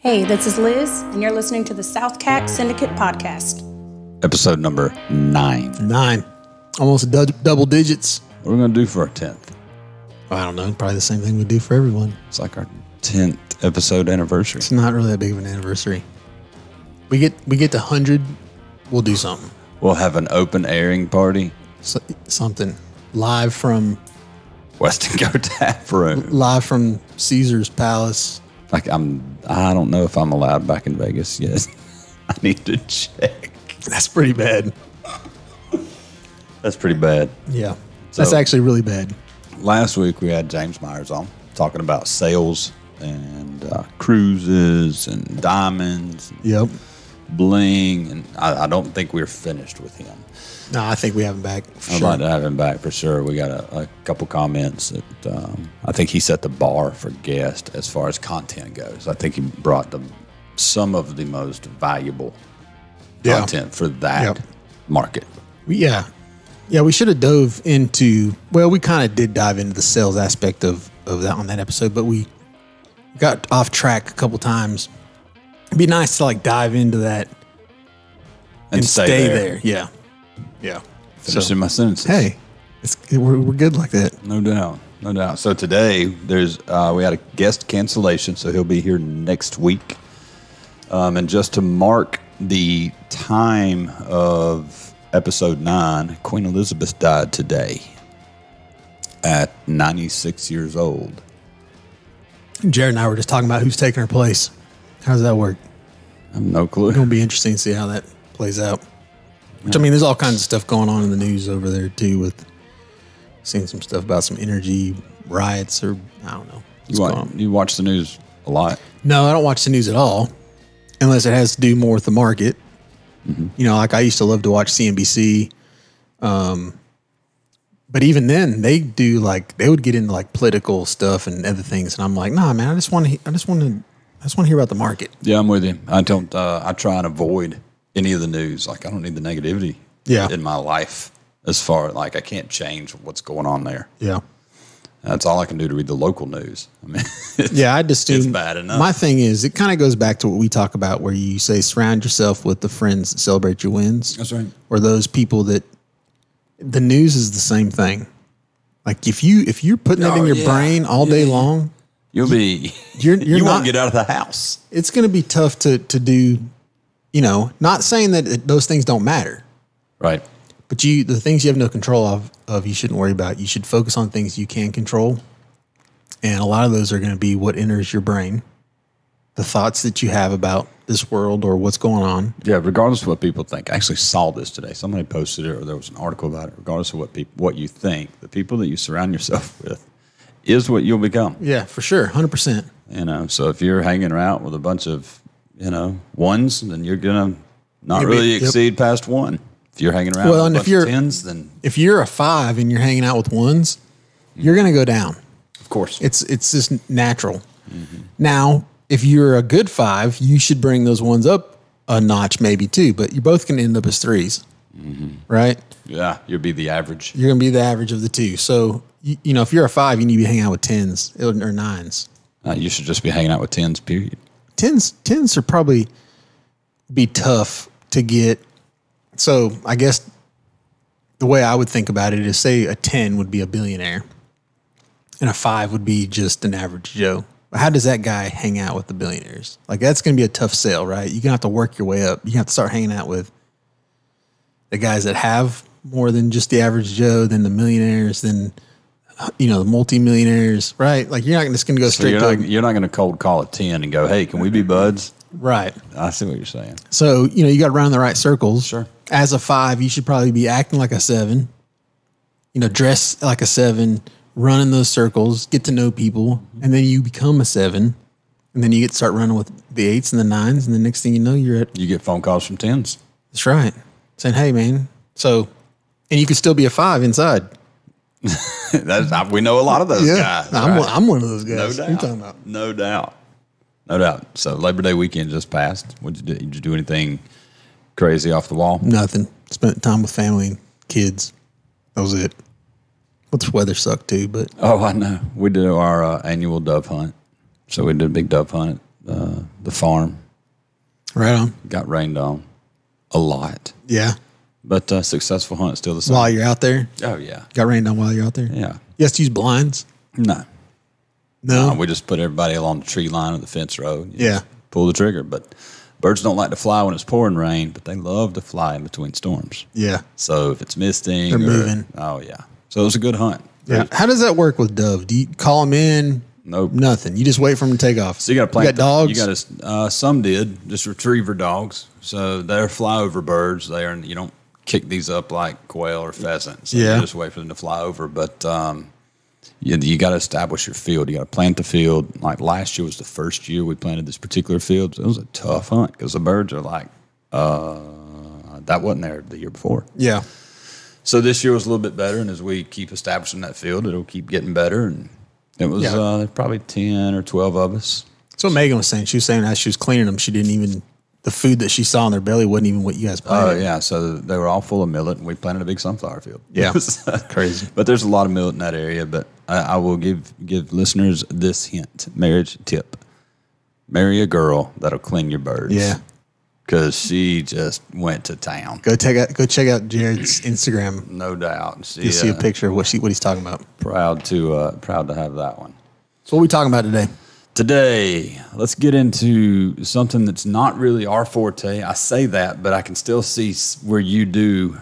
Hey, this is Liz, and you're listening to the SouthCack Syndicate Podcast. Episode number 9. 9. Almost double digits. What are we going to do for our 10th? I don't know. Probably the same thing we do for everyone. It's like our 10th episode anniversary. It's not really that big of an anniversary. We get to 100, we'll do something. We'll have an open airing party. Something. Live from Weston Go Tap Room. Live from Caesar's Palace. I don't know if I'm allowed back in Vegas yet. I need to check. That's pretty bad. That's pretty bad. Yeah. That's actually really bad. Last week we had James Myers on talking about sales and cruises and diamonds. And Yep. bling. And I don't think we're finished with him. No, I think we have him back for I'd sure. like to have him back for sure. We got a couple comments that I think he set the bar for guests as far as content goes. I think he brought some of the most valuable content for that market. Yeah, we should have dove into, well, we kind of did dive into the sales aspect of that on that episode, but we got off track a couple times. It'd be nice to like dive into that and stay there. Yeah. Finishing my sentences. Hey, we're good like that. No doubt. So today we had a guest cancellation, so he'll be here next week. And just to mark the time of episode 9, Queen Elizabeth died today at 96 years old. Jared and I were just talking about who's taking her place. How does that work? I have no clue. It's going to be interesting to see how that plays out. Which, I mean, there's all kinds of stuff going on in the news over there, too, with seeing some stuff about some energy riots or, I don't know. You watch the news a lot? No, I don't watch the news at all, unless it has to do more with the market. Mm-hmm. You know, like I used to love to watch CNBC. But even then, they would get into like political stuff and other things. And I'm like, nah, man, I just want to hear about the market. Yeah, I'm with you. I try and avoid any of the news. Like, I don't need the negativity in my life as far like I can't change what's going on there. Yeah. That's all I can do to read the local news. I mean, it's bad enough. My thing is, it kind of goes back to what we talk about where you say surround yourself with the friends that celebrate your wins. That's right. Or those people that the news is the same thing. Like if you're putting it in your brain all day long, you won't get out of the house. It's going to be tough to do, you know, not saying that those things don't matter. Right. But the things you have no control of, you shouldn't worry about. You should focus on things you can control. And a lot of those are going to be what enters your brain, the thoughts that you have about this world or what's going on. Yeah, regardless of what people think. I actually saw this today. Somebody posted it or there was an article about it. Regardless of what you think, the people that you surround yourself with is what you'll become. Yeah, for sure. 100%. You know, so if you're hanging around with a bunch of, ones, then you're going to not really exceed past 1. If you're hanging around with a bunch of 10s, then if you're a 5 and you're hanging out with 1s, you're going to go down. Of course. It's just natural. Mm-hmm. Now, if you're a good 5, you should bring those 1s up a notch, maybe 2, but you're both going to end up as 3s, right? Yeah, you'll be the average. You're going to be the average of the 2. So, you know, if you're a 5, you need to be hanging out with 10s or 9s. You should just be hanging out with 10s, period. 10s are probably be tough to get. So I guess the way I would think about it is say a 10 would be a billionaire and a 5 would be just an average Joe. How does that guy hang out with the billionaires? Like that's going to be a tough sell, right? You're going to have to work your way up. You have to start hanging out with the guys that have more than just the average Joe, then the millionaires, then, the multimillionaires, right? Like you're not just going to go straight you're not going to cold call a 10 and go, hey, can we be buds? Right. I see what you're saying. So, you got to run the right circles. Sure. As a 5, you should probably be acting like a 7, dress like a 7, run in those circles, get to know people, and then you become a 7, and then you get to start running with the 8s and the 9s, and the next thing you know, you get phone calls from 10s. That's right. Saying, hey, man. So, and you could still be a 5 inside. We know a lot of those guys. I'm one of those guys. No doubt. What are you talking about? No doubt. So Labor Day weekend just passed. What'd you do? Did you do anything crazy off the wall? Nothing. Spent time with family and kids. That was it. But the weather sucked too. But I know. We did our annual dove hunt. So we did a big dove hunt the farm. Right on. Got rained on a lot. Yeah. But successful hunt still the same. While you're out there? Oh, yeah. Got rained on while you're out there? Yeah. You have to use blinds? No. No? We just put everybody along the tree line of the fence road. Yeah. Pull the trigger. But birds don't like to fly when it's pouring rain, but they love to fly in between storms. Yeah. So if it's misting. They're moving. Oh, yeah. So it was a good hunt. Yeah. How does that work with dove? Do you call them in? Nope. Nothing. You just wait for them to take off. So you got to plant. You got dogs? You got to. Some did just retriever dogs. So they're flyover birds. You don't kick these up like quail or pheasant. So you just wait for them to fly over. But you got to establish your field. You got to plant the field. Like last year was the first year we planted this particular field. So it was a tough hunt because the birds are like, that wasn't there the year before. Yeah. So this year was a little bit better, and as we keep establishing that field, it'll keep getting better. And it was probably 10 or 12 of us. That's what Megan was saying. She was saying as she was cleaning them, she didn't even, the food that she saw in their belly wasn't even what you guys planted. Oh, yeah. So they were all full of millet, and we planted a big sunflower field. Yeah. Crazy. But there's a lot of millet in that area. But I will give listeners this hint, marriage tip. Marry a girl that'll clean your birds. Yeah. Because she just went to town. Go check out Jared's Instagram. No doubt. You'll see a picture of what he's talking about. Proud to have that one. So what are we talking about today? Today, let's get into something that's not really our forte. I say that, but I can still see where you do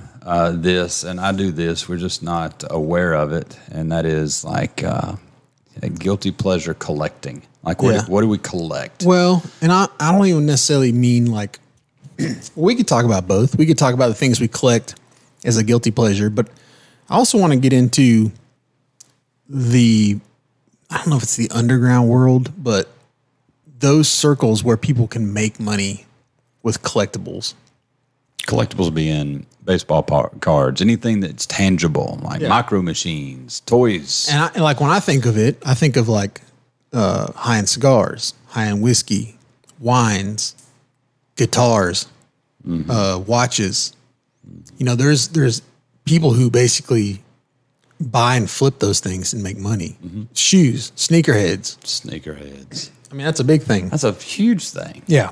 this and I do this. We're just not aware of it, and that is like a guilty pleasure collecting. Like, what do we collect? Well, and I don't even necessarily mean like, we could talk about both. We could talk about the things we collect as a guilty pleasure, but I also want to get into I don't know if it's the underground world, but those circles where people can make money with collectibles. Collectibles being baseball cards, anything that's tangible, like micro machines, toys. And like when I think of it, I think of like high-end cigars, high-end whiskey, wines, guitars, watches. You know, there's people who basically buy and flip those things and make money. Shoes, sneakerheads. I mean, that's a big thing. That's a huge thing. Yeah.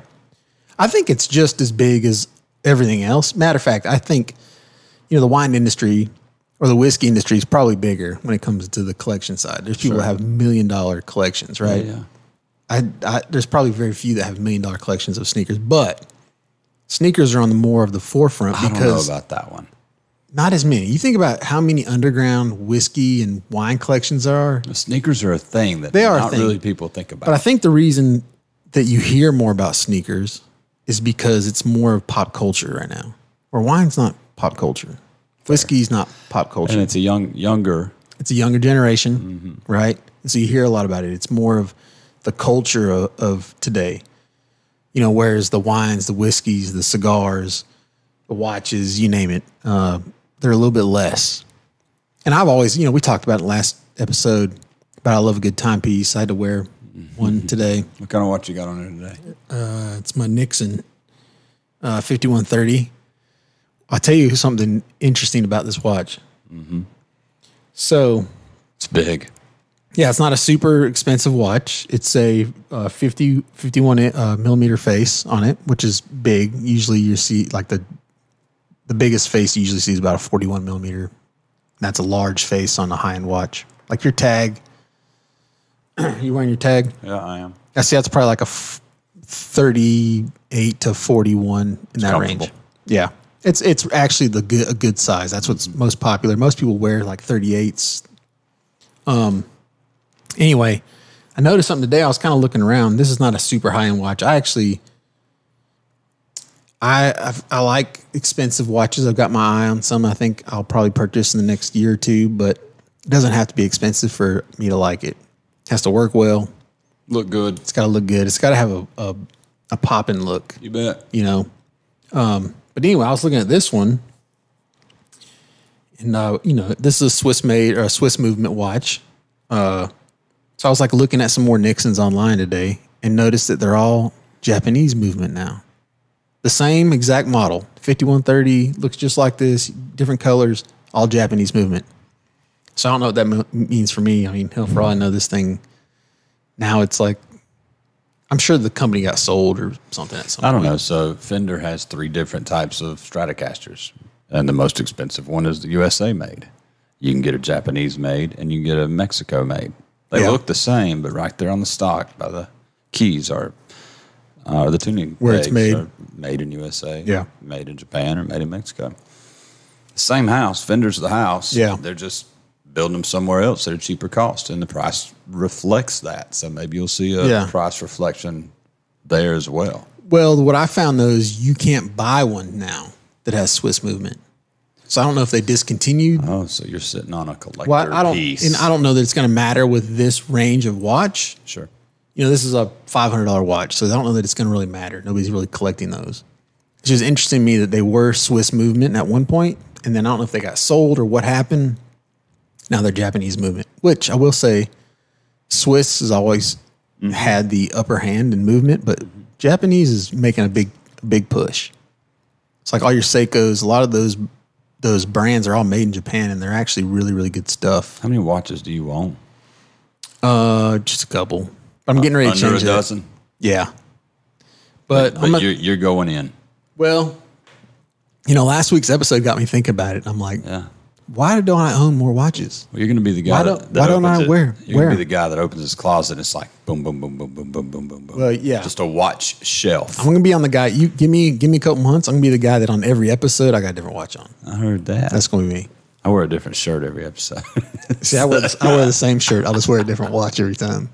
I think it's just as big as everything else. Matter of fact, I think, the wine industry or the whiskey industry is probably bigger when it comes to the collection side. There's people that have $1 million collections, right? Yeah. There's probably very few that have $1 million collections of sneakers, but sneakers are on the more of the forefront because I don't know about that one. Not as many. You think about how many underground whiskey and wine collections there are. Sneakers are a thing that not really people think about. But I think the reason that you hear more about sneakers is because it's more of pop culture right now. Where wine's not pop culture. Whiskey's not pop culture. And it's a younger. It's a younger generation, right? And so you hear a lot about it. It's more of the culture of today. Whereas the wines, the whiskeys, the cigars, the watches, you name it, they're a little bit less. And I've always, we talked about it last episode about I love a good timepiece. I had to wear one today. What kind of watch you got on there today? It's my Nixon 5130. I'll tell you something interesting about this watch. So it's big. Yeah, it's not a super expensive watch. It's a 51 millimeter face on it, which is big. Usually you see like the biggest face you usually see is about a 41 millimeter. That's a large face on a high-end watch. Like your tag. You wearing your tag? Yeah, I am. I see that's probably like a 38 to 41 in that range. Yeah. It's actually a good size. That's what's most popular. Most people wear like 38s. Anyway, I noticed something today. I was kind of looking around. This is not a super high-end watch. I like expensive watches. I've got my eye on some I think I'll probably purchase in the next year or two, but it doesn't have to be expensive for me to like it. It has to work well. Look good. It's got to look good. It's got to have a popping look. You bet. But anyway, I was looking at this one, and this is a Swiss-made or a Swiss movement watch. So I was like looking at some more Nixons online today and noticed that they're all Japanese movement now. The same exact model, 5130, looks just like this, different colors, all Japanese movement. So I don't know what that means for me. I mean, hell, for all I know, this thing now it's like, I'm sure the company got sold or something at some point. I don't know. So Fender has 3 different types of Stratocasters, and the most expensive one is the USA made. You can get a Japanese made, and you can get a Mexico made. They look the same, but right there on the stock by the keys are the tuning where it's made. Are made in USA, made in Japan, or made in Mexico. Same house, Fender's the house. Yeah, they're just building them somewhere else at a cheaper cost, and the price reflects that. So maybe you'll see a price reflection there as well. Well, what I found though is you can't buy one now that has Swiss movement. So I don't know if they discontinued. Oh, so you're sitting on a collector piece. And I don't know that it's going to matter with this range of watch. Sure. This is a $500 watch, so I don't know that it's going to really matter. Nobody's really collecting those. It's just interesting to me that they were Swiss movement at one point, and then I don't know if they got sold or what happened. Now they're Japanese movement, which I will say Swiss has always had the upper hand in movement, but Japanese is making a big push. It's like all your Seikos, a lot of those brands are all made in Japan, and they're actually really, really good stuff. How many watches do you own? Just a couple. I'm getting ready to change under a dozen? Yeah. But you're going in. Well, last week's episode got me thinking about it. I'm like, why don't I own more watches? Well, you're going to be the guy why don't I wear? You're going to be the guy that opens his closet and it's like boom, boom, boom, boom, boom, boom, boom, boom, boom. Well, yeah. Just a watch shelf. I'm going to be on the guy. You give me a couple months. I'm going to be the guy that on every episode I got a different watch on. I heard that. That's going to be me. I wear a different shirt every episode. See, I wear the same shirt. I'll just wear a different watch every time.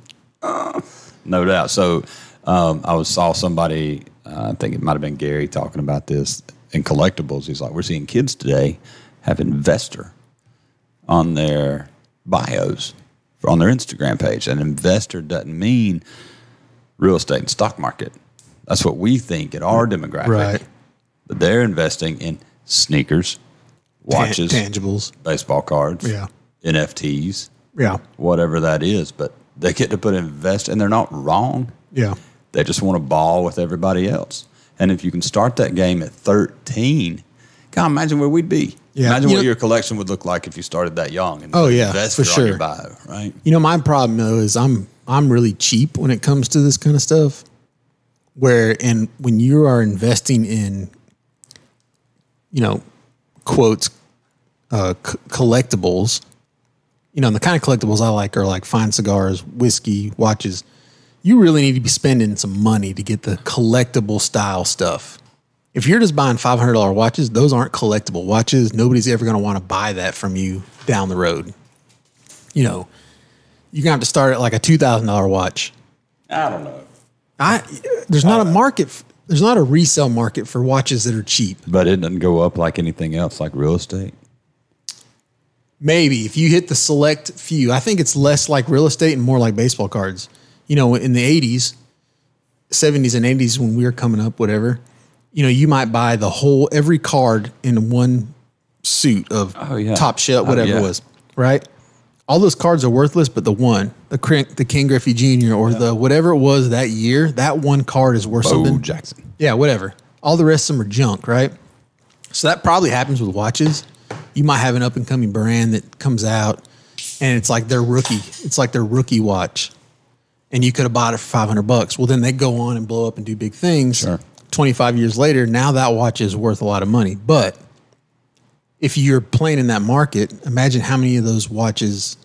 No doubt. So I saw somebody, I think it might have been Gary, talking about this in Collectibles. He's like, we're seeing kids today have investor on their bios, on their Instagram page. An investor doesn't mean real estate and stock market. That's what we think in our demographic. Right. But they're investing in sneakers, watches, tangibles, baseball cards, NFTs, whatever that is. But they get to put invest, and they're not wrong. Yeah. They just want to ball with everybody else. And if you can start that game at 13, God, imagine where we'd be. Yeah. Imagine what your collection would look like if you started that young. And for sure. On your bio, right? My problem though is I'm really cheap when it comes to this kind of stuff. When you are investing in, quotes, collectibles, and the kind of collectibles I like are like fine cigars, whiskey, watches. You really need to be spending some money to get the collectible style stuff. If you're just buying $500 watches, those aren't collectible watches. Nobody's ever going to want to buy that from you down the road. You're going to have to start at like a $2,000 watch. I don't know. There's not a market. There's not a resale market for watches that are cheap. But it doesn't go up like anything else, like real estate. Maybe if you hit the select few. I think it's less like real estate and more like baseball cards. In the 80s, 70s and 80s when we were coming up, whatever, you might buy every card in one suit of Top Shelf, whatever it was, right? All those cards are worthless, but the Ken Griffey Jr. or the whatever it was that year, that one card is worth something. Bo Jackson. Yeah, whatever. All the rest of them are junk, right? So that probably happens with watches. You might have an up-and-coming brand that comes out, and it's like their rookie. It's like their rookie watch. And you could have bought it for $500. Well, then they go on and blow up and do big things. Sure. 25 years later, now that watch is worth a lot of money. But if you're playing in that market, imagine how many of those watches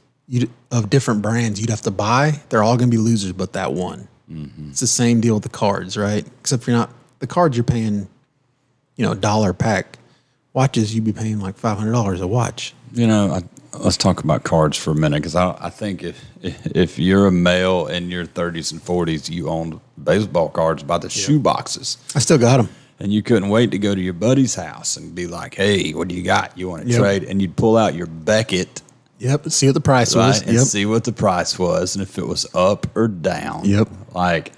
of different brands you'd have to buy. They're all going to be losers, but that one. Mm-hmm. It's the same deal with the cards, right? Except the cards you're paying, $1 a pack. Watches, you'd be paying like $500 a watch. Let's talk about cards for a minute, because I think if you're a male in your 30s and 40s, you owned baseball cards by the shoe boxes. I still got them. And you couldn't wait to go to your buddy's house and be like, hey, what do you got? You want to trade? And you'd pull out your Beckett. Yep, see what the price was. And see what the price was and if it was up or down. Yep. Like,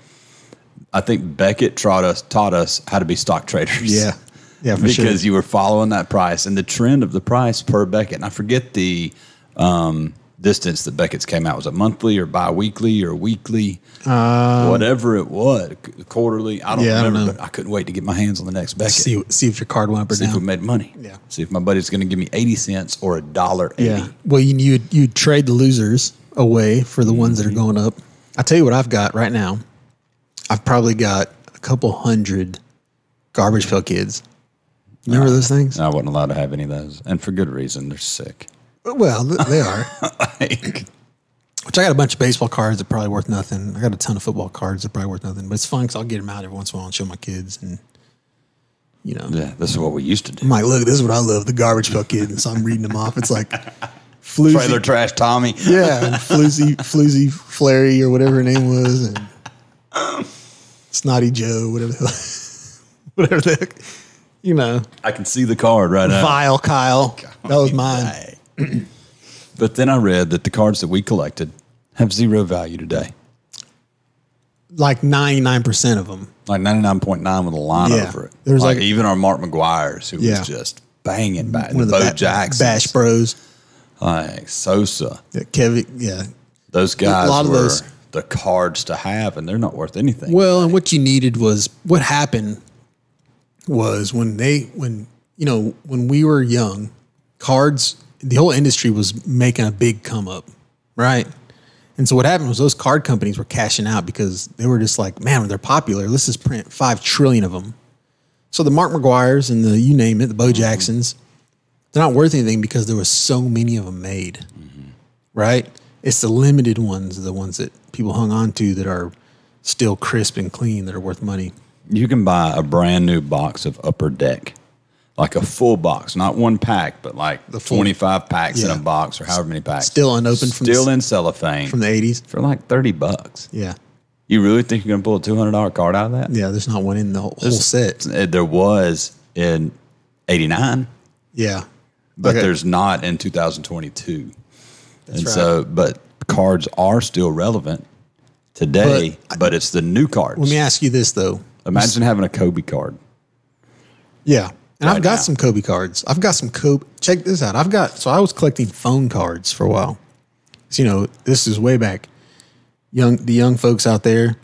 I think Beckett taught us how to be stock traders. Yeah. Yeah, for sure. Because you were following that price and the trend of the price per Beckett. And I forget the distance that Beckett's came out. Was it monthly or bi-weekly or weekly? Whatever it was, quarterly. I don't remember, but I couldn't wait to get my hands on the next Beckett. See if your card went up or down. See if we made money. Yeah. See if my buddy's going to give me 80 cents or $1.80. Yeah. Well, you'd trade the losers away for the ones that are going up. I'll tell you what I've got right now. I've probably got a couple hundred Garbage Pail Kids. Remember those things? I wasn't allowed to have any of those, and for good reason. They're sick. Well, they are. Like, Which I got a bunch of baseball cards that are probably worth nothing. I got a ton of football cards that are probably worth nothing. But it's fun because I'll get them out every once in a while and show my kids. And, you know. yeah, this is what we used to do. I'm like, look, this is what I love, the Garbage Pail Kids. And so I'm reading them off. It's like Floozy. Trailer Trash Tommy. Yeah, and Floozy Flary or whatever her name was. And Snotty Joe, whatever the heck. You know. I can see the card right now. Vile Kyle. That was mine. But then I read that the cards that we collected have zero value today. Like 99% of them. Like 99.9 with a line over it. There's like like even our Mark McGuire's, who was just banging back. One of the the Bo Jacksons. Bash Bros. Like Sosa. Yeah, Kevin, yeah. Those guys a lot of were those. the cards to have, and they're not worth anything. Well, and what you needed was, what happened was when we were young, cards, the whole industry was making a big come up, right? And so what happened was those card companies were cashing out because they were just like, man, they're popular. Let's just print 5 trillion of them. So the Mark McGuire's and the, you name it, the Bo Jacksons, they're not worth anything because there was so many of them made, right? It's the limited ones, the ones that people hung on to that are still crisp and clean, that are worth money. You can buy a brand new box of Upper Deck, like a full box, not one pack, but like the 25 packs in a box or however many packs. Still unopened in cellophane. From the 80s. For like $30. Yeah. You really think you're going to pull a $200 card out of that? Yeah, there's not one in the whole set. There was in 89. Yeah. But there's not in 2022. That's and right. so, but cards are still relevant today, but it's the new cards. Let me ask you this, though. Imagine having a Kobe card. Yeah. And I've got now. some Kobe cards. I've got some Kobe. Check this out. So I was collecting phone cards for a while. So, you know, this is way back. The young folks out there,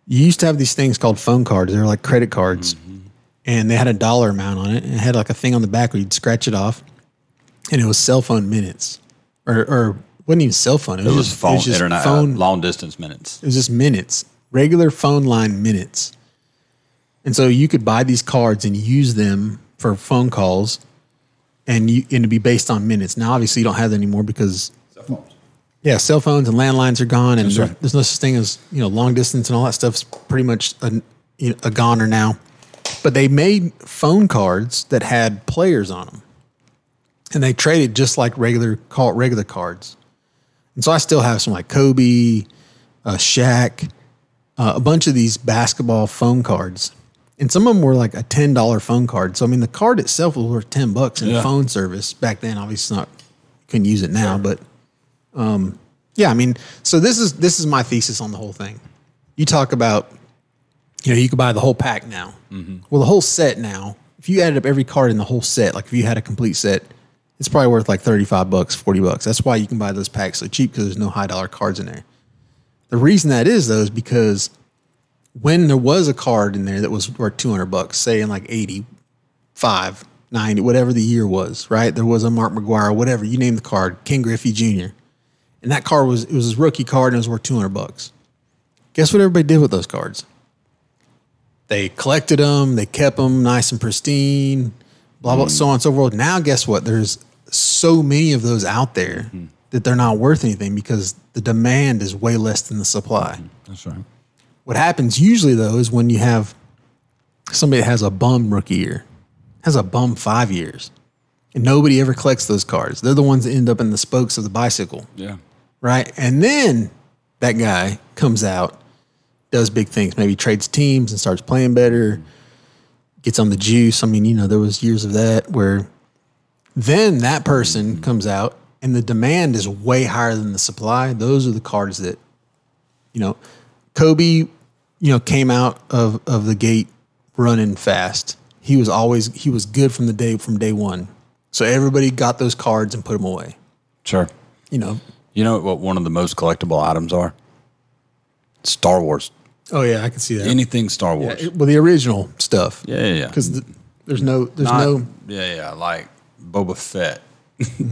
you used to have these things called phone cards. They were like credit cards. And they had a dollar amount on it. And it had like a thing on the back where you'd scratch it off. And it was cell phone minutes. Or wasn't even cell phone. It was phone, it was just internet, phone, long distance minutes. It was just minutes. Regular phone line minutes. And so you could buy these cards and use them for phone calls, and it'd be based on minutes. Now, obviously, you don't have that anymore because cell phones and landlines are gone, and there's no such thing as long distance and all that stuff's pretty much a goner now. But they made phone cards that had players on them, and they traded just like regular cards. And so I still have some like Kobe, Shaq, a bunch of these basketball phone cards. And some of them were like a $10 phone card. So, I mean, the card itself was worth $10 in phone service. Back then, obviously, couldn't use it now. But, I mean, so this is my thesis on the whole thing. You talk about, you could buy the whole pack now. Well, the whole set now, if you added up every card in the whole set, like if you had a complete set, it's probably worth like $35, $40. That's why you can buy those packs so cheap, because there's no high dollar cards in there. The reason that is, though, is because when there was a card in there that was worth $200, say in like 85, 90, whatever the year was, right? There was a Mark McGuire, whatever, you name the card, Ken Griffey Jr. And that card was his rookie card and it was worth $200. Guess what everybody did with those cards? They collected them, they kept them nice and pristine, blah, blah, so on and so forth. Now, guess what? There's so many of those out there that they're not worth anything because the demand is way less than the supply. That's right. What happens usually, though, is when you have somebody that has a bum rookie year, has a bum 5 years, and nobody ever collects those cards. They're the ones that end up in the spokes of the bicycle. Yeah. Right? And then that guy comes out, does big things, maybe trades teams and starts playing better, gets on the juice. I mean, there was years of that where then that person comes out and the demand is way higher than the supply. Those are the cards that, Kobe, came out of the gate running fast. He was good from day one. So everybody got those cards and put them away. Sure. You know what one of the most collectible items are? Star Wars. Oh yeah, I can see that. Anything Star Wars. Yeah, well, the original stuff. Yeah. Because there's no. Yeah, like Boba Fett,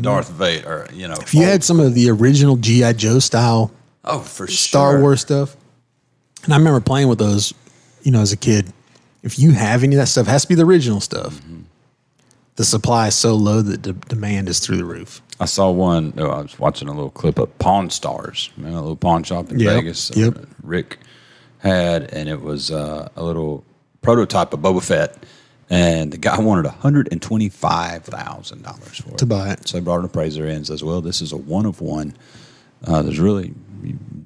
Darth Vader, If you had some of the original G.I. Joe style, for Star Wars stuff, And I remember playing with those, as a kid. If you have any of that stuff, it has to be the original stuff. Mm-hmm. The supply is so low that the demand is through the roof. I saw one. I was watching a little clip of Pawn Stars, a little pawn shop in Vegas. Rick had, and it was a little prototype of Boba Fett, and the guy wanted $125,000 for it to buy it. So he brought an appraiser in and says, "Well, this is a one of one. There's really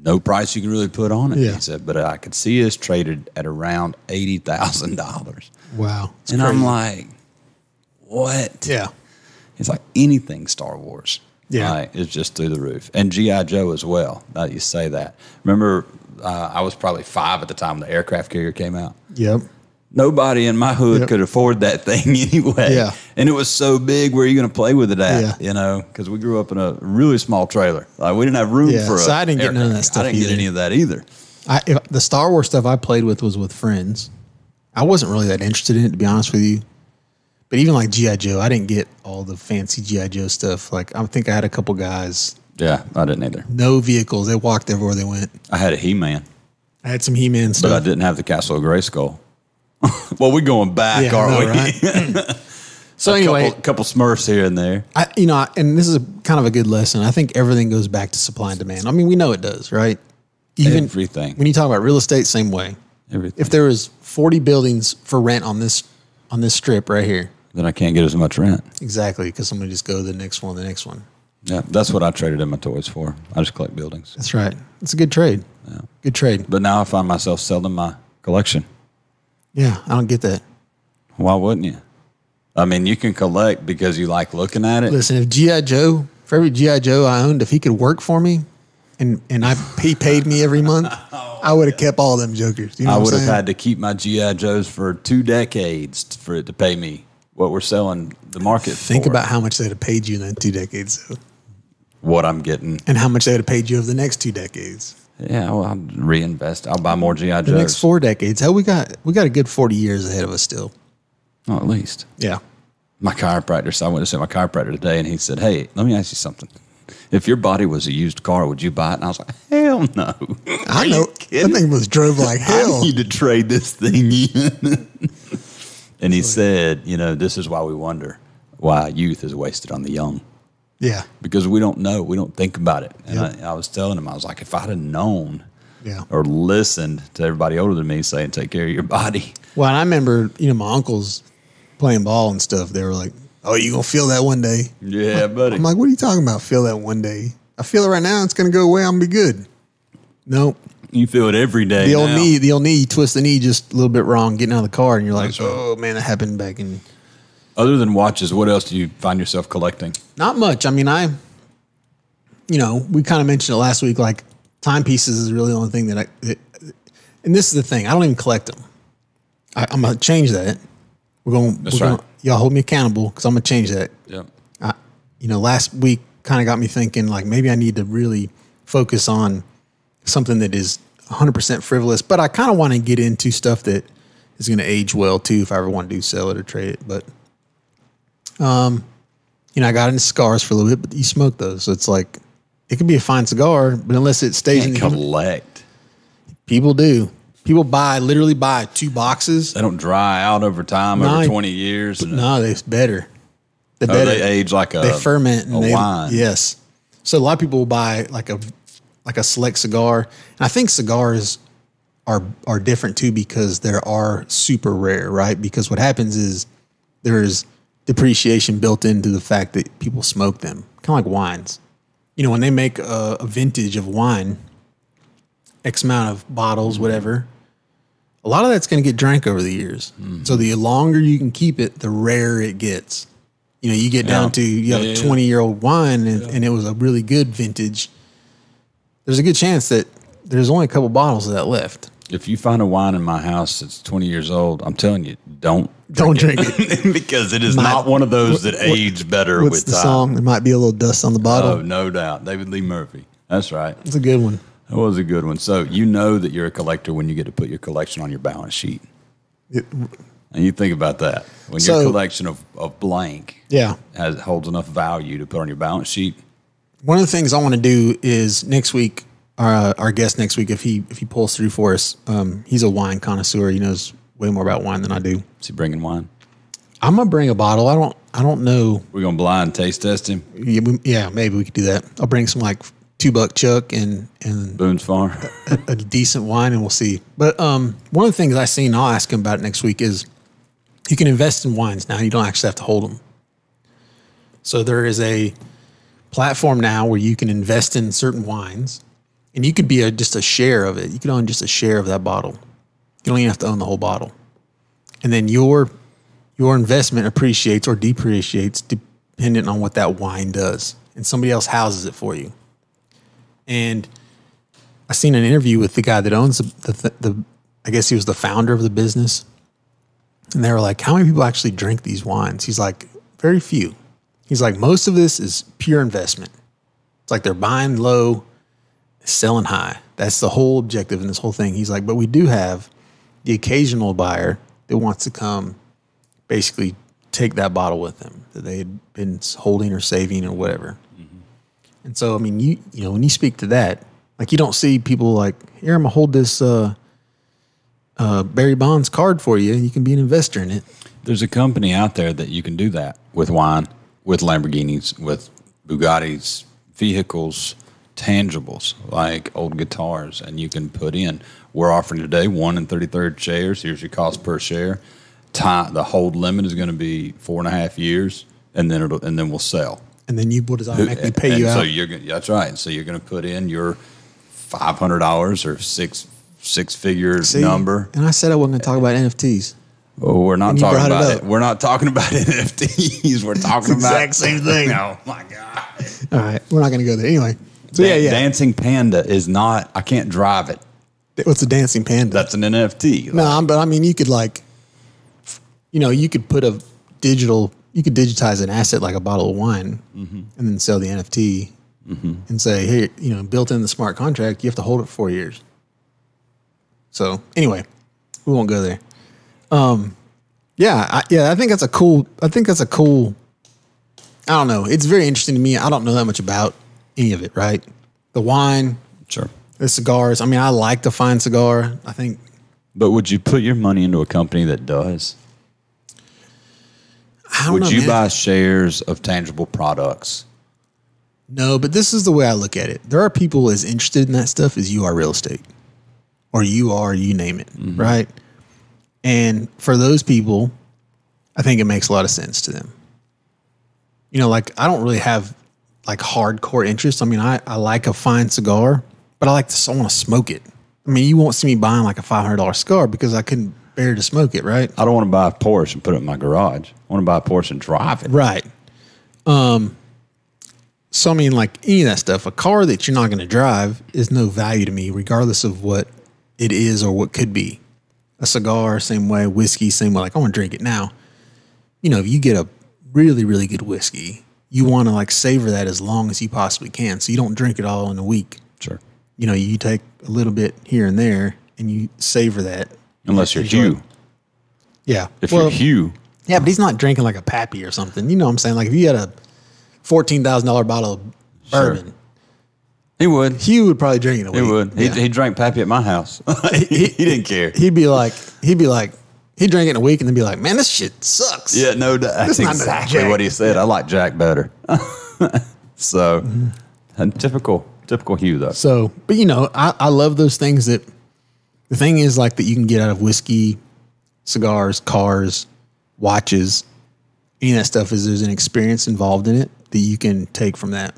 no price you can really put on it." Yeah. He said, "But I could see us traded at around $80,000." Wow, and crazy. I'm like, "What?" Yeah. It's like anything Star Wars. Yeah. It's just through the roof. And G.I. Joe as well. Now you say that. Remember, I was probably 5 at the time the aircraft carrier came out. Yep. Nobody in my hood could afford that thing anyway. Yeah. And it was so big, where are you going to play with it at? Because we grew up in a really small trailer. Like, we didn't have room for so I didn't get none of that stuff I didn't get any of that either. The Star Wars stuff I played with was with friends. I wasn't really that interested in it, to be honest with you. But even like G.I. Joe, I didn't get all the fancy G.I. Joe stuff. Like, I think I had a couple guys. Yeah, I didn't either. No vehicles. They walked everywhere they went. I had a He-Man. I had some He-Man stuff. But I didn't have the Castle of Grayskull. Well, we're going back, aren't we? Right? So anyway, a couple Smurfs here and there. And this is kind of a good lesson. I think everything goes back to supply and demand. I mean, we know it does, right? Even everything. When you talk about real estate, same way. Everything. If there was 40 buildings for rent on this strip right here, then I can't get as much rent. Exactly, because somebody just go to the next one, Yeah, that's what I traded in my toys for. I just collect buildings. That's right. It's a good trade. Yeah. Good trade. But now I find myself selling my collection. Yeah, I don't get that. Why wouldn't you? I mean, you can collect because you like looking at it. Listen, if G.I. Joe, for every G.I. Joe I owned, if he could work for me and he paid me every month, I would have kept all them jokers. You know I what would I'm have saying? had to keep my G.I. Joes for 2 decades for it to pay me what we're selling the market for. Think about how much they'd have paid you in that 2 decades, though. What I'm getting. And how much they would have paid you over the next 2 decades. Yeah, well, I'll reinvest. I'll buy more G.I. Joes. The next 4 decades. Hell, we got a good 40 years ahead of us still. Oh, at least. Yeah. My chiropractor, so I went to see my chiropractor today, and he said, "Hey, let me ask you something. If your body was a used car, would you buy it?" And I was like, "Hell no." I know. That thing was drove like hell. I need to trade this thing in. And he said, this is why we wonder why youth is wasted on the young. Yeah. Because we don't know. We don't think about it. And I was telling him, I was like, if I'd have known or listened to everybody older than me saying, take care of your body. Well, and I remember, my uncles playing ball and stuff. They were like, "Oh, you going to feel that one day?" Yeah, buddy. I'm like, what are you talking about? Feel that one day? I feel it right now. It's going to go away. I'm going to be good. Nope. You feel it every day. The old knee, you twist the knee just a little bit wrong, getting out of the car, and you're like, "Oh man, that happened back in." Other than watches, what else do you find yourself collecting? Not much. I mean, we kind of mentioned it last week. Like, timepieces is really the only thing that and this is the thing. I don't even collect them. I'm gonna change that. Y'all hold me accountable because I'm gonna change that. Yeah. Last week kind of got me thinking, like, maybe I need to really focus on something that is 100% frivolous, but I kind of want to get into stuff that is going to age well too if I ever want to sell it or trade it. But, I got into cigars for a little bit, but you smoke those. So it's like, it could be a fine cigar, but unless it stays in the collect. People do. People literally buy 2 boxes. They don't dry out over time, over 20 years. No, they're better. They age like they ferment and wine. Yes. So a lot of people will buy like a select cigar. And I think cigars are different too because they are super rare, right? Because what happens is there's depreciation built into the fact that people smoke them, kind of like wines. When they make a vintage of wine, X amount of bottles, whatever, a lot of that's going to get drank over the years. Mm-hmm. So the longer you can keep it, the rarer it gets. You get down to a 20-year-old wine and it was a really good vintage. There's a good chance that there's only a couple bottles of that left. If you find a wine in my house that's 20 years old, I'm telling you, don't drink it. Because it is not one of those that age better with time. What's the song? There might be a little dust on the bottle. Oh, no doubt. David Lee Murphy. That's right. It's a good one. That was a good one. So you know that you're a collector when you get to put your collection on your balance sheet. And you think about that. When your collection of blank holds enough value to put on your balance sheet. One of the things I want to do is next week, our guest next week, if he pulls through for us, he's a wine connoisseur. He knows way more about wine than I do. Is he bringing wine? I'm gonna bring a bottle. I don't know. We're gonna blind taste test him. Yeah, maybe we could do that. I'll bring some like $2 Chuck and Boone's Farm, a decent wine, and we'll see. But one of the things I seen, I'll ask him about it next week, is you can invest in wines now. You don't actually have to hold them. So there is a platform now where you can invest in certain wines, and you could be just a share of it. You could own just a share of that bottle. You don't even have to own the whole bottle, and then your investment appreciates or depreciates dependent on what that wine does, and somebody else houses it for you. And I seen an interview with the guy that owns the I guess he was the founder of the business, and they were like, "How many people actually drink these wines?" He's like, "Very few." He's like, "Most of this is pure investment. It's like they're buying low, selling high. That's the whole objective in this whole thing." He's like, "But we do have the occasional buyer that wants to come basically take that bottle with them that they had been holding or saving or whatever." Mm-hmm. And so, I mean, you know, when you speak to that, like you don't see people like, "Here, I'm going to hold this Barry Bonds card for you, and you can be an investor in it." There's a company out there that you can do that with wine, with Lamborghinis, with Bugattis, vehicles, tangibles, like old guitars, and you can put in. We're offering today 1 33rd shares. Here's your cost per share. The hold limit is going to be 4.5 years, and then we'll sell. And then what does automatically pay you out? So that's right. So you're going to put in your $500 or six-figure number. And I said I wasn't going to talk about NFTs. Well, we're not talking about it. We're not talking about NFTs. We're talking about the exact same thing. Oh my God! All right, we're not going to go there anyway. So yeah. Dancing Panda is not. I can't drive it. What's a dancing panda? That's an NFT. No, but I mean, you could you could put you could digitize an asset like a bottle of wine, mm-hmm. and then sell the NFT, mm-hmm. and say, hey, built in the smart contract, you have to hold it for 4 years. So anyway, we won't go there. I think that's a cool. I don't know. It's very interesting to me. I don't know that much about any of it. Right, the wine, sure. The cigars. I mean, I like the fine cigar. I think. But would you put your money into a company that does? Would you buy shares of tangible products? No, but this is the way I look at it. There are people as interested in that stuff as you are real estate, or you name it, mm-hmm. right? And for those people, I think it makes a lot of sense to them. Like I don't really have like hardcore interest. I mean, I like a fine cigar, but I want to smoke it. I mean, you won't see me buying like a $500 cigar because I couldn't bear to smoke it, right? I don't want to buy a Porsche and put it in my garage. I want to buy a Porsche and drive it. Right. So I mean, like any of that stuff, a car that you're not going to drive is no value to me, regardless of what it is or what could be. A cigar, same way. Whiskey, same way. Like I want to drink it now. If you get a really, really good whiskey, you want to like savor that as long as you possibly can. So you don't drink it all in a week. Sure. You take a little bit here and there and you savor that. Unless you're Hugh. Yeah. If you're Hugh. Yeah, but he's not drinking like a Pappy or something. You know what I'm saying? Like if you had a $14,000 bottle of bourbon. Sure. He would. Hugh would probably drink it a week. He would. Yeah. He drank Pappy at my house. he didn't care. He'd drink it in a week and then be like, man, this shit sucks. Yeah, no, that's exactly what he said. Yeah. I like Jack better. So, typical Hugh though. So, but I love those things that the thing is like that you can get out of whiskey, cigars, cars, watches, any of that stuff is there's an experience involved in it that you can take from that.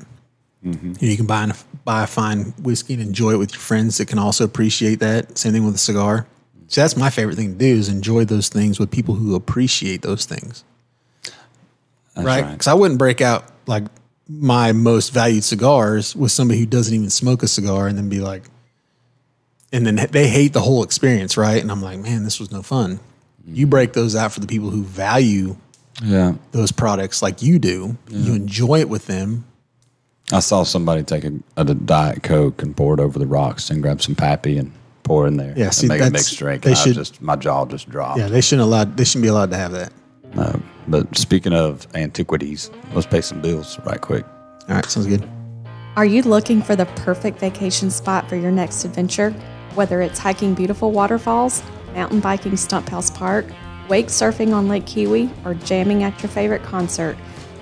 Mm-hmm. You can buy a fine whiskey and enjoy it with your friends that can also appreciate that. Same thing with a cigar. So that's my favorite thing to do is enjoy those things with people who appreciate those things. That's right? Because I wouldn't break out like my most valued cigars with somebody who doesn't even smoke a cigar and then be like, and then they hate the whole experience, right? And I'm like, man, this was no fun. Mm-hmm. You break those out for the people who value those products like you do. Yeah. You enjoy it with them. I saw somebody take a Diet Coke and pour it over the rocks and grab some Pappy and pour in there. Yeah, see, and make a mixed drink. My jaw just dropped. Yeah, they shouldn't be allowed to have that. No, but speaking of antiquities, let's pay some bills right quick. All right, sounds good. Are you looking for the perfect vacation spot for your next adventure? Whether it's hiking beautiful waterfalls, mountain biking Stump House Park, wake surfing on Lake Kiwi, or jamming at your favorite concert,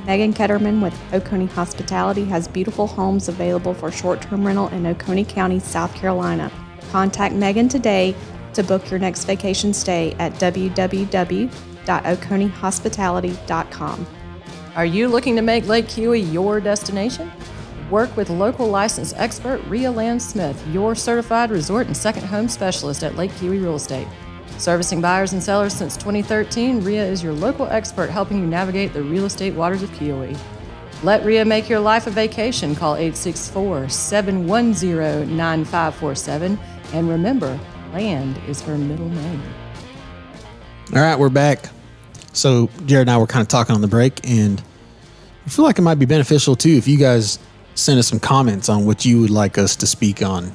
Megan Ketterman with Oconee Hospitality has beautiful homes available for short-term rental in Oconee County, South Carolina. Contact Megan today to book your next vacation stay at www.oconeehospitality.com. Are you looking to make Lake Kiwi your destination? Work with local licensed expert Rhea Land Smith, your certified resort and second home specialist at Lake Kiwi Real Estate. Servicing buyers and sellers since 2013, Rhea is your local expert helping you navigate the real estate waters of Kiwi. Let Rhea make your life a vacation. Call 864-710-9547. And remember, land is her middle name. All right, we're back. So Jared and I were kind of talking on the break, and I feel like it might be beneficial too if you guys send us some comments on what you would like us to speak on.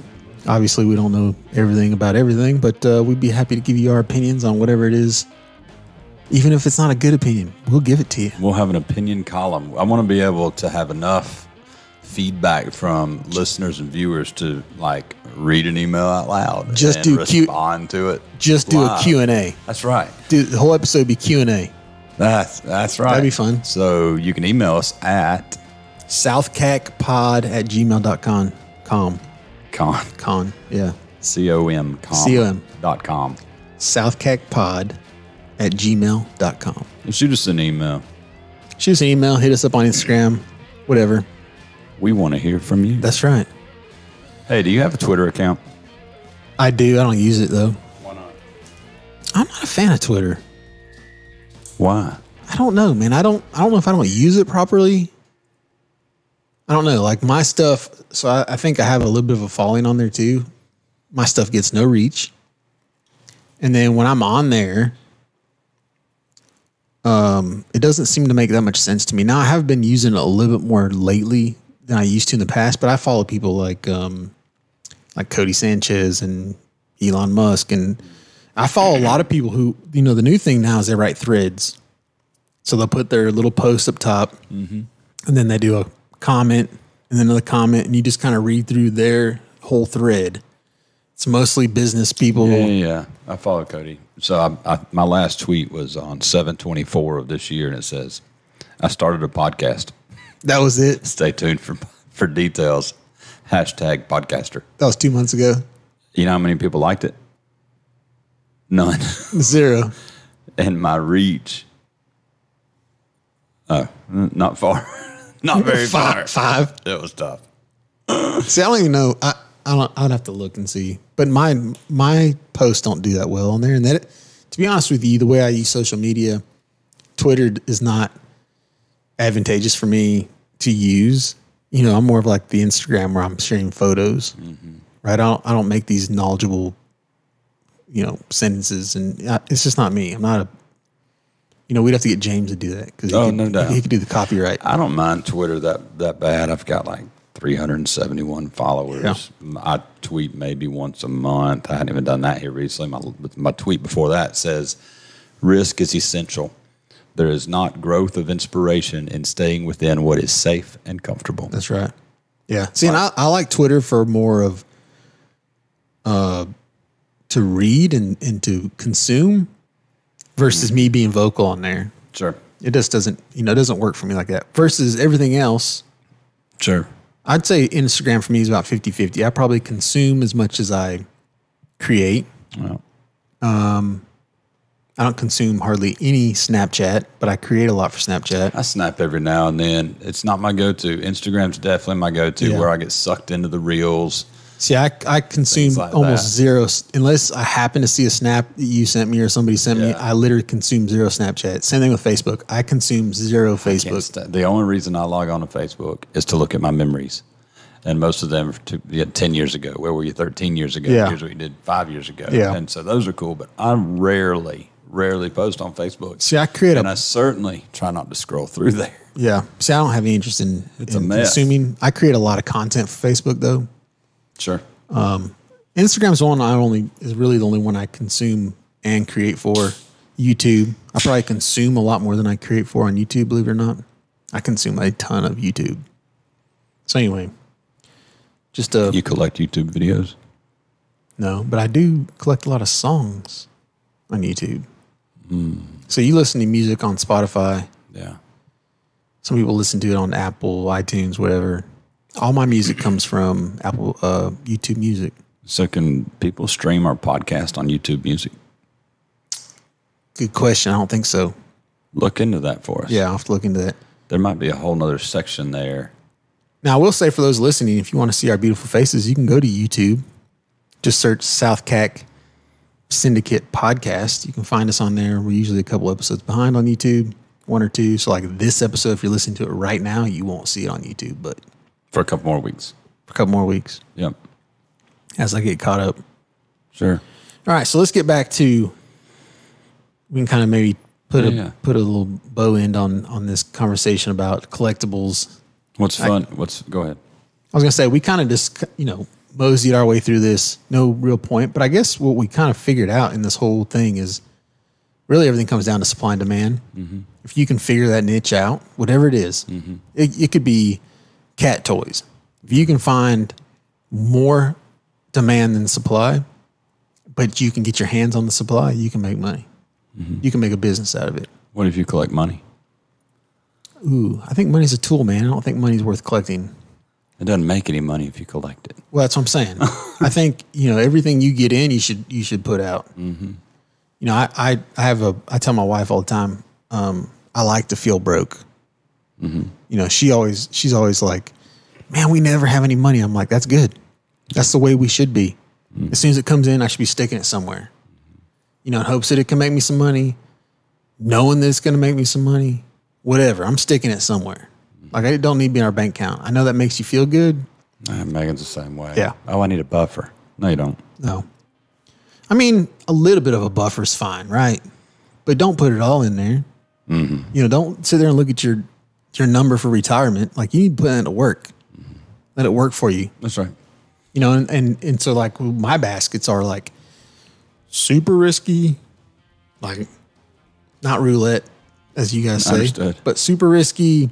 Obviously, we don't know everything about everything, but we'd be happy to give you our opinions on whatever it is. Even if it's not a good opinion, we'll give it to you. We'll have an opinion column. I want to be able to have enough feedback from listeners and viewers to like read an email out loud. Just and do respond to it. Just do a Q&A. That's right. Dude, the whole episode be Q&A. That's right. That'd be fun. So you can email us at SouthCackPod@gmail.com. Yeah. com.com. SouthCackPod@gmail.com. And shoot us an email. Shoot us an email. Hit us up on Instagram. Whatever. We want to hear from you. That's right. Hey, do you have a Twitter account? I do. I don't use it though. Why not? I'm not a fan of Twitter. Why? I don't know, man. I don't know if I don't use it properly. I don't know. Like my stuff. So I think I have a little bit of a following on there too. My stuff gets no reach. And then when I'm on there, it doesn't seem to make that much sense to me. Now I have been using it a little bit more lately than I used to in the past, but I follow people like Cody Sanchez and Elon Musk, and I follow a lot of people who, the new thing now is they write threads. So they'll put their little post up top, and then they do a comment and then another comment, and you just kind of read through their whole thread. It's mostly business people. Yeah. I follow Cody. So my last tweet was on 7/24 of this year, and it says, I started a podcast. That was it. Stay tuned for details. #podcaster. That was 2 months ago. You know how many people liked it? None. 0. And my reach, not far. Not very far. 5. It was tough. See, I don't even know. I'd have to look and see. But my posts don't do that well on there. And that, to be honest with you, the way I use social media, Twitter is not advantageous for me to use. I'm more of like the Instagram where I'm sharing photos, right? I don't make these knowledgeable, sentences, and it's just not me. I'm not a, we'd have to get James to do that because no doubt he could do the copyright. I don't mind Twitter that bad. I've got like 371 followers. Yeah. I tweet maybe once a month. I hadn't even done that here recently. My tweet before that says, "Risk is essential. There is not growth of inspiration in staying within what is safe and comfortable." That's right. Yeah. See, and I like Twitter for more of to read and to consume versus me being vocal on there. Sure. It just doesn't, it doesn't work for me like that. Versus everything else. Sure. I'd say Instagram for me is about 50-50. I probably consume as much as I create. Well. I don't consume hardly any Snapchat, but I create a lot for Snapchat. I snap every now and then. It's not my go-to. Instagram's definitely my go-to, where I get sucked into the reels. See, I consume like almost zero, unless I happen to see a snap that you sent me or somebody sent me. I literally consume zero Snapchat. Same thing with Facebook. I consume zero Facebook. The only reason I log on to Facebook is to look at my memories. And most of them are 10 years ago. Where were you 13 years ago? Yeah. Here's what you did 5 years ago. Yeah. And so those are cool, but I rarely post on Facebook. See, I certainly try not to scroll through there. Yeah. See, I don't have any interest in consuming. I create a lot of content for Facebook though. Sure. Instagram's one is really the only one I consume and create for. YouTube, I probably consume a lot more than I create for on YouTube, believe it or not. I consume a ton of YouTube. So anyway, You collect YouTube videos? No, but I do collect a lot of songs on YouTube. So you listen to music on Spotify. Yeah. Some people listen to it on Apple, iTunes, whatever. All my music comes from Apple, YouTube Music. So can people stream our podcast on YouTube Music? Good question. I don't think so. Look into that for us. Yeah, I'll have to look into that. There might be a whole nother section there. Now, I will say for those listening, if you want to see our beautiful faces, you can go to YouTube. Just search SouthCack Syndicate Podcast. You can find us on there. We're usually a couple episodes behind on YouTube, 1 or 2. So like this episode, if you're listening to it right now, you won't see it on YouTube, but For a couple more weeks. Yep. As I get caught up. Sure. All right, so let's get back to, we can kind of maybe put a little bow end on this conversation about collectibles. What's fun? Go ahead. I was going to say, we kind of just, moseyed our way through this. No real point. But I guess what we kind of figured out in this whole thing is really everything comes down to supply and demand. Mm-hmm. If you can figure that niche out, whatever it is, it could be cat toys. If you can find more demand than supply, but you can get your hands on the supply, you can make money. Mm-hmm. You can make a business out of it. What if you collect money? Ooh, I think money's a tool, man. I don't think money's worth collecting. It doesn't make any money if you collect it. Well, that's what I'm saying. I think, everything you get in, you should put out. Mm-hmm. I tell my wife all the time, I like to feel broke. Mm-hmm. She's always like, man, we never have any money. I'm like, that's good. That's the way we should be. Mm-hmm. As soon as it comes in, I should be sticking it somewhere. In hopes that it can make me some money, knowing that it's going to make me some money, whatever. I'm sticking it somewhere. Like, it don't need to be in our bank account. I know that makes you feel good. Megan's the same way. Yeah. Oh, I need a buffer. No, you don't. No. I mean, a little bit of a buffer's fine, right? But don't put it all in there. Mm-hmm. Don't sit there and look at your number for retirement. Like, you need to put it into work. Mm-hmm. Let it work for you. That's right. And so, like, my baskets are, like, super risky. Like, not roulette, as you guys say. Understood. But super risky.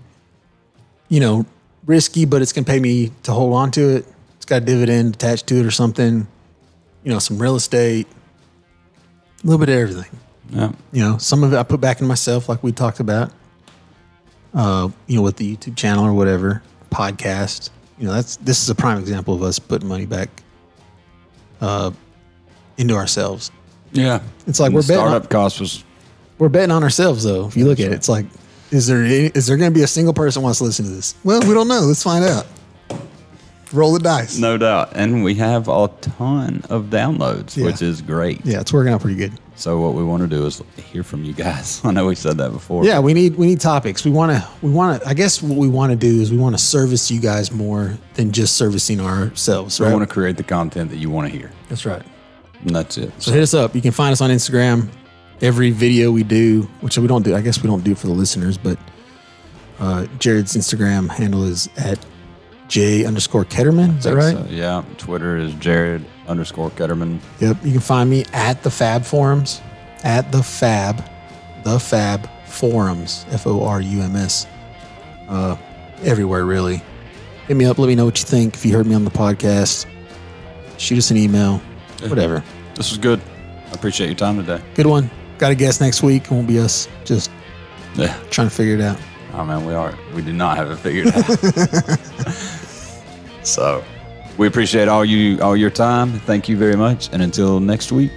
Risky, but it's going to pay me to hold on to it. It's got a dividend attached to it or something. Some real estate, a little bit of everything. Yeah. Some of it I put back in myself, like we talked about, with the YouTube channel or whatever, podcast. This is a prime example of us putting money back into ourselves. Yeah. It's like we're betting on ourselves, though. If you look at it, it's like, is there going to be a single person who wants to listen to this? Well, we don't know. Let's find out. Roll the dice. No doubt. And we have a ton of downloads, which is great. Yeah, it's working out pretty good. So what we want to do is hear from you guys. I know we said that before. Yeah, we need topics. We want to, I guess what we want to do is we want to service you guys more than just servicing ourselves, right? We want to create the content that you want to hear. That's right. And that's it. So hit us up. You can find us on Instagram. Every video we do, which we don't do, I guess we don't do it for the listeners, but Jared's Instagram handle is at J_Ketterman. Is that right? So, yeah. Twitter is Jared_Ketterman. Yep. You can find me at the Fab Forums, at the Fab Forums, FORUMS. Everywhere, really. Hit me up. Let me know what you think. If you heard me on the podcast, shoot us an email, whatever. This was good. I appreciate your time today. Good one. Got a guest next week. It won't be us just trying to figure it out. Oh, man, we do not have it figured out. So we appreciate all your time. Thank you very much. And until next week.